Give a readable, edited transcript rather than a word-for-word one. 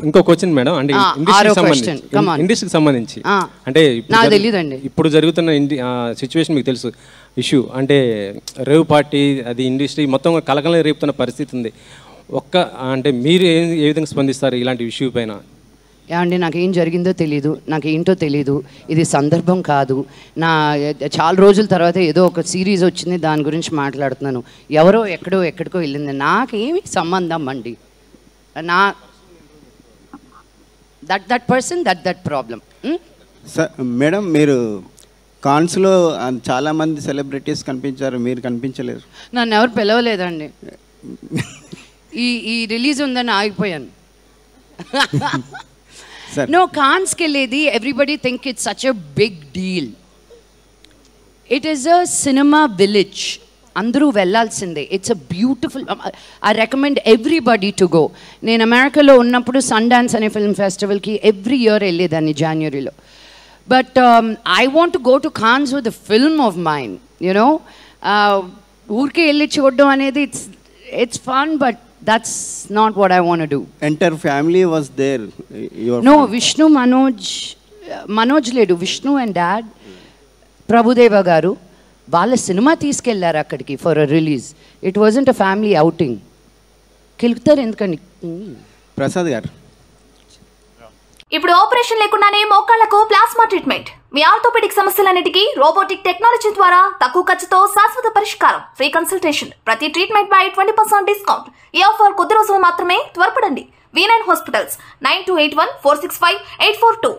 ఇంకో question madam, అంటే ఇండస్ట్రీకి సంబంధించి అంటే ఇప్పుడు జరుగుతున్న సిచ్యువేషన్ మీకు తెలుసు, ఇష్యూ అంటే రేవ్ పార్టీ, అది ఇండస్ట్రీ మొత్తం కలకలం రేపుతున్న పరిస్థితి ఉంది. అంటే మీరు ఏ విధంగా స్పందిస్తారు ఇలాంటి ఇష్యూ పైన? ఏమండి, నాకేం జరిగిందో తెలీదు, నాకేంటో తెలీదు, ఇది సందర్భం కాదు. చాలా రోజుల తర్వాత ఏదో ఒక సిరీస్ వచ్చింది, దాని గురించి మాట్లాడుతున్నాను. ఎవరో ఎక్కడికో వెళ్ళింది, నాకేమి సంబంధం అండి. That person that problem. Madam, మీరు కాన్స్లో చాలామంది సెలబ్రిటీస్ కనిపించారు, మీరు కనిపించలేరు. నన్ను ఎవరు పిలవలేదండి. ఈ రిలీజ్ ఉందని ఆగిపోయాను. No, కాన్స్కి వెళ్ళేది everybody think it's such a big deal. It is a cinema village, అందరూ వెళ్ళాల్సిందే. It's a beautiful, I recommend everybody to go. నేను అమెరికాలో ఉన్నప్పుడు సన్ డాన్స్ అనే ఫిల్మ్ ఫెస్టివల్కి ఎవ్రీ ఇయర్ వెళ్ళేదాన్ని జనవరిలో. But I want to go to Cannes with the film of mind, you know. ఊరికే వెళ్ళి చూడడం అనేది it's fun, but that's not what I want to do. Entire family was there? No, Vishnu, Manoj ledu, Vishnu and dad, Prabhudeva garu vaalla cinema తీసుకెళ్లారు అక్కడికి for a release. It wasn't a family outing. కిల్తారు ఎందుకని? ప్రసాద్ గారు, ఇప్పుడు operation లేకుండానే మోకాళ్లకు plasma treatment. మీ orthopaedic సమస్యలన్నిటికీ robotic technology ద్వారా తక్కువ ఖర్చుతో శాశ్వత పరిష్కారం. ఫ్రీ కన్సల్టేషన్, ప్రతి ట్రీట్మెంట్ పై 20% డిస్కౌంట్. ఈ ఆఫర్ కొద్ది రోజులు మాత్రమే, త్వరపడండి. V9 hospitals 9281465842.